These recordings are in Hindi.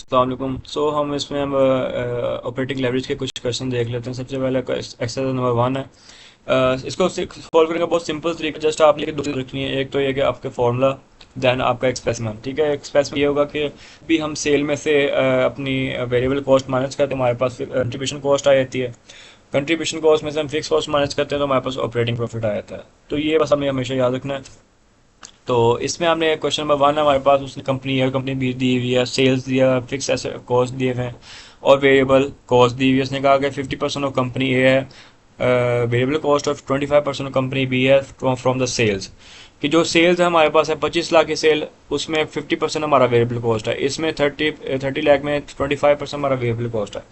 अस्सलाम वालेकुम। हम इसमें हम ऑपरेटिंग लेवरेज के कुछ क्वेश्चन देख लेते हैं। सबसे पहले एक्सरसाइज नंबर 1 है। इसको सॉल्व करने का बहुत सिंपल तरीका, जस्ट आप ये दो चीज़ रखनी है। एक तो ये कि आपके फार्मूला, देन आपका एक्सप्रेशन। ठीक है, एक्सप्रेशन ये होगा कि भी हम सेल में से अपनी वेरिएबल कॉस्ट माइनस करते हैं, हमारे पास कंट्रीब्यूशन कॉस्ट आ जाती है। कंट्रीब्यूशन कॉस्ट में से हम फिक्स कॉस्ट माइनस करते हैं तो हमारे पास ऑपरेटिंग प्रॉफिट आ जाता है। तो ये बस हमें हमेशा याद रखना है। तो इसमें हमने क्वेश्चन नंबर 1 है हमारे पास, उसने कंपनी है, कंपनी बी दी हुई है, सेल्स दिया, फिक्स ऐसे कॉस्ट दिए हुए हैं और वेरिएबल कॉस्ट दी हुई है। उसने कहा कि 50% ऑफ कंपनी ए है वेरिएबल कॉस्ट, और 25% ऑफ कंपनी बी है फ्रॉम द सेल्स। कि जो सेल्स है हमारे पास है 25 लाख की सेल, उसमें 50% हमारा वेरिएबल कॉस्ट है। इसमें 30 लाख में 25% हमारा वेरिएबल कॉस्ट है।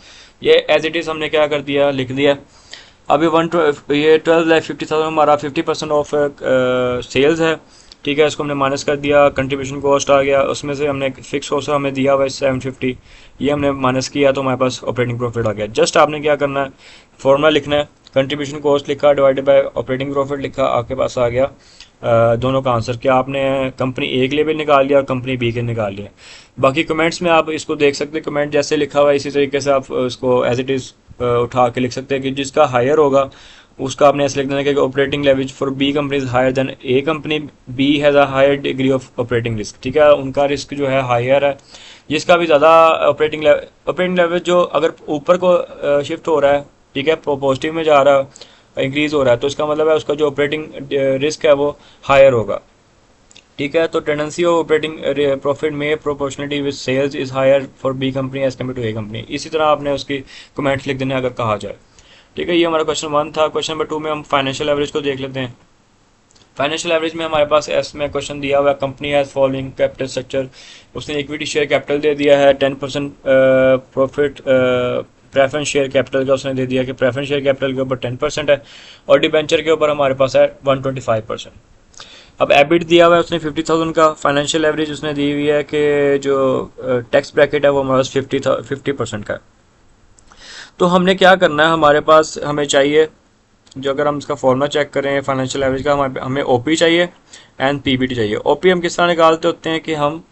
ये एज इट इज़ हमने क्या कर दिया, लिख दिया। अभी ये 12,50,000 हमारा 50% ऑफ सेल्स है। ठीक है, इसको हमने माइनस कर दिया, कंट्रीब्यूशन कॉस्ट आ गया, उसमें से हमने फिक्स कॉस्ट हमें दिया हुआ है 750, ये हमने माइनस किया तो हमारे पास ऑपरेटिंग प्रॉफिट आ गया। जस्ट आपने क्या करना है, फॉर्मूला लिखना है, कंट्रीब्यूशन कॉस्ट लिखा डिवाइडेड बाय ऑपरेटिंग प्रॉफिट लिखा, आपके पास आ गया दोनों का आंसर। क्या आपने कंपनी ए के लिए भी निकाल लिया और कंपनी बी के निकाल लिया। बाकी कमेंट्स में आप इसको देख सकते हैं, कमेंट जैसे लिखा हुआ है इसी तरीके से आप इसको एज इट इज़ उठा के लिख सकते हैं कि जिसका हायर होगा उसका आपने ऐसे लिख देना कि operating leverage for B company is higher than A company, B has a higher degree of operating risk. ठीक है, उनका रिस्क जो है हायर है, जिसका भी ज़्यादा ऑपरेटिंग लेवरेज जो अगर ऊपर को शिफ्ट हो रहा है, ठीक है, पॉजिटिव में जा रहा है, इंक्रीज हो रहा है, तो इसका मतलब है उसका जो ऑपरेटिंग रिस्क है वो हायर होगा। ठीक है, तो टेंडेंसी ऑफ ऑपरेटिंग प्रॉफिट में proportionality with sales is higher for B company as compare to A company. इसी तरह आपने उसकी कमेंट्स लिख देने अगर कहा जाए। ठीक है, ये हमारा क्वेश्चन 1 था। क्वेश्चन नंबर 2 में हम फाइनेंशियल एवरेज को देख लेते हैं। फाइनेंशियल एवरेज में हमारे पास एस में क्वेश्चन दिया हुआ है, company has following capital structure. उसने इक्विटी शेयर कैपिटल दे दिया है 10% प्रॉफिट, प्रेफरेंस शेयर कैपिटल का उसने दे दिया कि प्रेफरेंस शेयर कैपिटल के ऊपर 10% है, और डिबेंचर के ऊपर हमारे पास है 125%। अब एबिट दिया हुआ है उसने 50,000 का। फाइनेंशियल एवरेज उसने दी हुई है कि जो टैक्स ब्रैकेट है वो हमारे पास 50% का है। तो हमने क्या करना है, हमारे पास हमें चाहिए, जो अगर हम इसका फॉर्मूला चेक करें फाइनेंशियल एवरेज का, हमें ओपी चाहिए एंड पीबीटी चाहिए। ओपी हम किस तरह निकालते होते हैं कि हम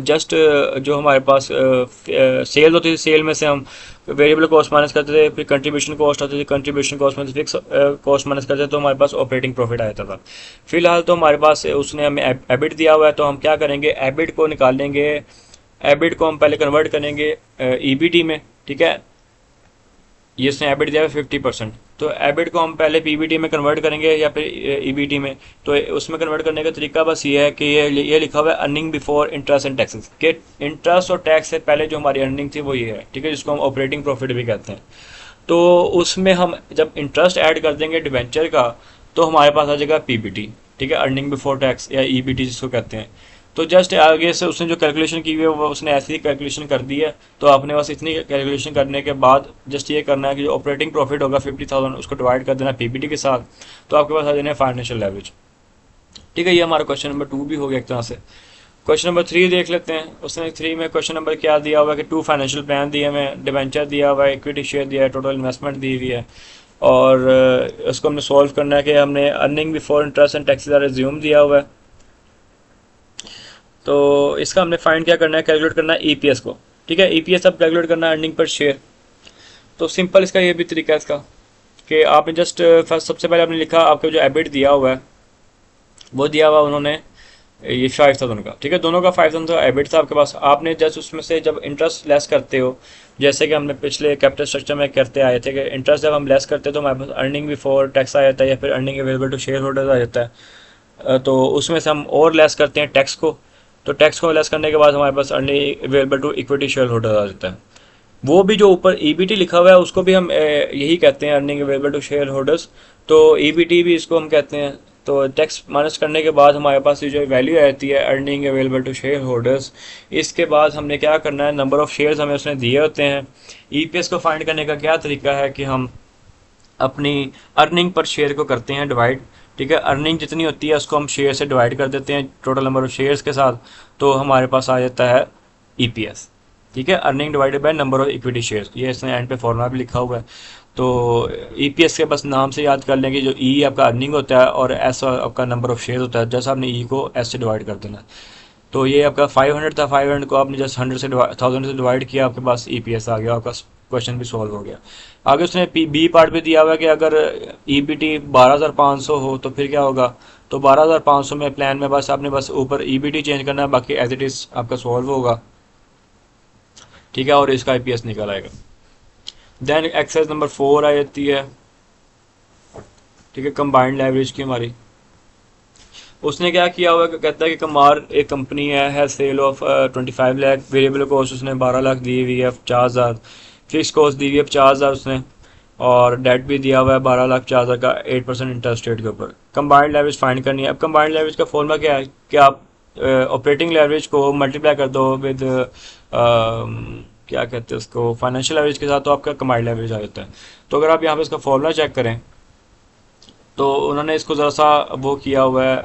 जस्ट जो हमारे पास सेल होती थी, सेल में से हम वेरिएबल कॉस्ट माइनस करते थे, फिर कंट्रीब्यूशन कॉस्ट आती थी, कंट्रीब्यूशन कॉस्ट में से फिक्स कॉस्ट माइनस करते थे, तो हमारे पास ऑपरेटिंग प्रॉफिट आया था। फिलहाल तो हमारे पास उसने हमें एबिट दिया हुआ है, तो हम क्या करेंगे, एबिट को निकालेंगे। एबिट को हम पहले कन्वर्ट करेंगे ईबीटी में। ठीक है, ये उसने एबिट दिया है 50%, तो एबिट को हम पहले पीबीटी में कन्वर्ट करेंगे या फिर ईबीटी में। तो उसमें कन्वर्ट करने का तरीका बस ये है कि ये लिखा हुआ है earning before interest and taxes, कि इंटरेस्ट और टैक्स से पहले जो हमारी अर्निंग थी वो ये है। ठीक है, जिसको हम ऑपरेटिंग प्रॉफिट भी कहते हैं। तो उसमें हम जब इंटरेस्ट ऐड कर देंगे डिवेंचर का, तो हमारे पास आ जाएगा पीबीटी। ठीक है, अर्निंग बिफोर टैक्स या ईबीटी जिसको कहते हैं। तो जस्ट आगे से उसने जो कैलकुलेशन की हुई है वो उसने ऐसी ही कैलकुलेशन कर दी है। तो आपने बस इतनी कैलकुलेशन करने के बाद जस्ट ये करना है कि जो ऑपरेटिंग प्रॉफिट होगा 50,000 उसको डिवाइड कर देना पीबीटी के साथ, तो आपके पास आ जाना है फाइनेंशियल लेवरेज। ठीक है, ये हमारा क्वेश्चन नंबर 2 भी हो गया एक तरह से। क्वेश्चन नंबर 3 देख लेते हैं। उसने 3 में क्वेश्चन नंबर क्या दिया हुआ है कि 2 फाइनेंशियल प्लान दिए हुए, डिवेंचर दिया हुआ है, इक्विटी शेयर दिया है, टोटल इन्वेस्टमेंट दी हुई है, और उसको हमने सॉल्व करना है कि हमने earning before interest and taxes are resume दिया हुआ है। तो इसका हमने फाइंड क्या करना है, कैलकुलेट करना है ईपीएस को। ठीक है, ईपीएस अब कैलकुलेट करना है अर्निंग पर शेयर। तो सिंपल इसका ये भी तरीका है इसका कि आपने जस्ट फर्स्ट सबसे पहले आपने लिखा, आपको जो एबिट दिया हुआ है वो दिया हुआ उन्होंने ये 5,000 का। ठीक है, दोनों का 5,000 का एबिट था आपके पास। आपने जस्ट उसमें से जब इंटरेस्ट लेस करते हो, जैसे कि हमने पिछले कैपिटल स्ट्रक्चर में करते आए थे कि इंटरेस्ट जब हम लेस करते हैं तो हमारे पास अर्निंग बिफोर टैक्स आ जाता है या फिर earning available to share holders आ जाता है। तो उसमें से हम और लेस करते हैं टैक्स को, तो टैक्स को लेस करने के बाद हमारे पास earning available to equity share holder आ जाता है। वो भी जो ऊपर ईबीटी लिखा हुआ है उसको भी हम यही कहते हैं, earning available to share holders. तो ईबीटी भी इसको हम कहते हैं। तो टैक्स माइनस करने के बाद हमारे पास ये जो वैल्यू आती है earning available to share holders, इसके बाद हमने क्या करना है, नंबर ऑफ शेयर्स हमें उसने दिए होते हैं। ईपीएस को फाइंड करने का क्या तरीका है कि हम अपनी अर्निंग पर शेयर को करते हैं डिवाइड। ठीक है, अर्निंग जितनी होती है उसको हम शेयर से डिवाइड कर देते हैं टोटल नंबर ऑफ शेयर्स के साथ, तो हमारे पास आ जाता है ईपीएस। ठीक है, earning divided by number of equity shares, ये इसने एंड पे फॉर्मूला भी लिखा हुआ है। तो ईपीएस के बस नाम से याद कर लें कि जो ई आपका अर्निंग होता है और एस आपका नंबर ऑफ शेयर होता है, जैसा आपने ई को एस से डिवाइड कर देना है। तो ये आपका 500 था, 500 को आपने जस्ट 1000 से डिवाइड किया, आपके पास ईपीएस आ गया, आपका क्वेश्चन भी सॉल्व हो गया। आगे उसने बी पार्ट पे दिया हुआ है कि अगर ईबीटी 12500 हो तो फिर क्या होगा। तो 12500 में प्लान में बस आपने बस ऊपर ईबीटी चेंज करना है, बाकी एज इट इज आपका सॉल्व होगा, ठीक है, और इसका ईपीएस निकल आएगा। देन एक्सरसाइज नंबर 4 आ जाती है, ठीक है, कंबाइंड एवरेज की हमारी। उसने क्या किया हुआ है, कहता है कि कमार एक कंपनी है sale of 25 lakh, variable cost उसने 12 लाख दी हुई है, 50,000 फिक्स कॉस्ट दी हुई है 50,000 उसने, और डेट भी दिया हुआ है 12,04,000 का 8% इंटरेस्ट रेट के ऊपर। कंबाइंड लेवरेज फाइंड करनी है। अब कंबाइंड लेवरेज का फॉर्मूला क्या है कि आप ऑपरेटिंग लेवरेज को मल्टीप्लाई कर दो विद क्या कहते हैं उसको, फाइनेंशियल लेवरेज के साथ, तो आपका कंबाइंड लेवरेज आ जाता है। तो अगर आप यहाँ पे इसका फॉर्मूला चेक करें तो उन्होंने इसको ज़रा सा वो किया हुआ है,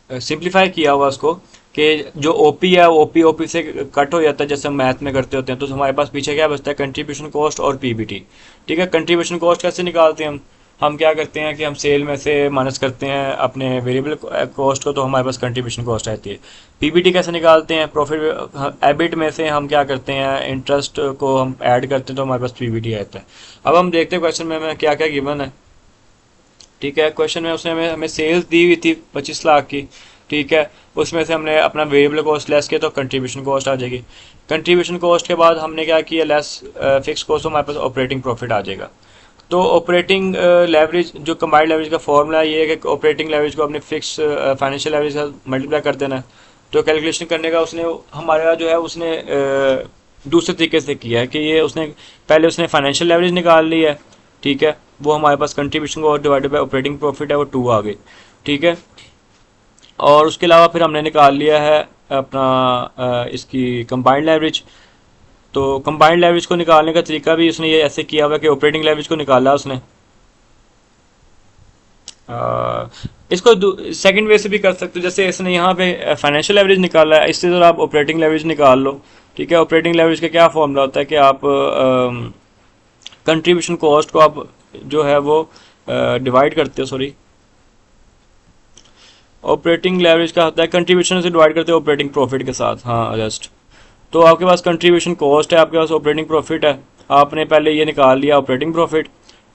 सिंप्लीफाई किया हुआ उसको, कि जो ओपी है ओपी से कट हो जाता है जैसे हम मैथ में करते होते हैं, तो हमारे पास पीछे क्या बचता है, कंट्रीब्यूशन कॉस्ट और पीबीटी। ठीक है, कंट्रीब्यूशन कॉस्ट कैसे निकालते हैं हम क्या करते हैं कि हम सेल में से माइनस करते हैं अपने वेरिएबल कॉस्ट को, तो हमारे पास कंट्रीब्यूशन कॉस्ट आती है। पीबीटी कैसे निकालते हैं, प्रॉफिट एबिट में से हम क्या करते हैं, इंटरेस्ट को हम ऐड करते हैं, तो हमारे पास पीबीटी आता है। अब हम देखते हैं क्वेश्चन में क्या क्या गिवन है। ठीक है, क्वेश्चन में उसने हमें सेल्स दी हुई थी 25 लाख की, ठीक है, उसमें से हमने अपना वेरिएबल कॉस्ट लेस किया तो कंट्रीब्यूशन कॉस्ट आ जाएगी। कंट्रीब्यूशन कॉस्ट के बाद हमने क्या किया, लेस फिक्स कॉस्ट, तो हमारे पास ऑपरेटिंग प्रॉफिट आ जाएगा। तो ऑपरेटिंग लेवरेज, जो कंबाइंड लेवरेज का फॉर्मूला है ये है कि ऑपरेटिंग लेवरेज को अपने फिक्स फाइनेंशियल लेवरेज से मल्टीप्लाई कर देना है। तो कैलकुलेशन करने का उसने हमारा जो है उसने दूसरे तरीके से किया है कि ये उसने पहले उसने फाइनेंशियल लेवरेज निकाल ली है, ठीक है, वो हमारे पास कंट्रीब्यूशन को डिवाइडेड बाय ऑपरेटिंग प्रॉफिट है वो 2 आ गई, ठीक है। और उसके अलावा फिर हमने निकाल लिया है अपना इसकी कंबाइंड लेवरेज। तो कंबाइंड लेवरेज को निकालने का तरीका भी उसने ये ऐसे किया हुआ है कि ऑपरेटिंग लेवरेज को निकाला उसने, इसको सेकंड वे से भी कर सकते हो, जैसे इसने यहाँ पे फाइनेंशियल लेवरेज निकाला है, इससे आप ऑपरेटिंग लेवरेज निकाल लो। ठीक है, ऑपरेटिंग लेवरेज का क्या फॉर्मूला होता है कि आप कंट्रीब्यूशन कॉस्ट को आप जो है वो डिवाइड करते हो, सॉरी, ऑपरेटिंग लेवरेज का होता है कंट्रीब्यूशन से डिवाइड करते हो ऑपरेटिंग प्रॉफिट के साथ, हाँ जस्ट। तो आपके पास कंट्रीब्यूशन कॉस्ट है, आपके पास ऑपरेटिंग प्रॉफिट है, आपने पहले ये निकाल लिया ऑपरेटिंग प्रॉफिट,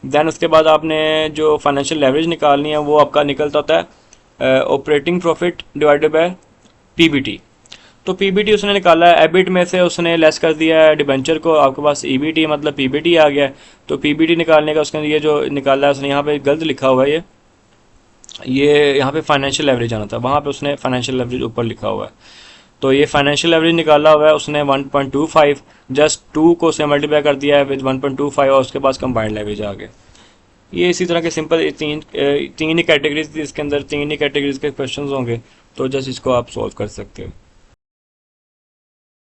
देन उसके बाद आपने जो फाइनेंशियल लेवरेज निकालनी है वो आपका निकलता होता है operating profit divided by PBT. तो पीबीटी उसने निकाला है, एबिट में से उसने लेस कर दिया है डिबेंचर को, आपके पास ईबीटी मतलब पीबीटी आ गया है। तो पीबीटी निकालने का उसने ये जो निकाला है उसने यहाँ पे गलत लिखा हुआ है, ये यहाँ पे फाइनेंशियल लेवरेज आना था, वहाँ पे उसने फाइनेंशियल लेवरेज ऊपर लिखा हुआ है। तो ये फाइनेंशियल लेवरेज निकाला हुआ है उसने 1.25, जस्ट 2 को उसने मल्टीप्लाई कर दिया है विद 1.25 और उसके पास कंबाइंड लेवरेज आ गया। ये इसी तरह के सिंपल तीन ही कैटेगरीज थी इसके अंदर, तीन ही कैटेगरीज के क्वेश्चन होंगे, तो जस्ट इसको आप सॉल्व कर सकते हो।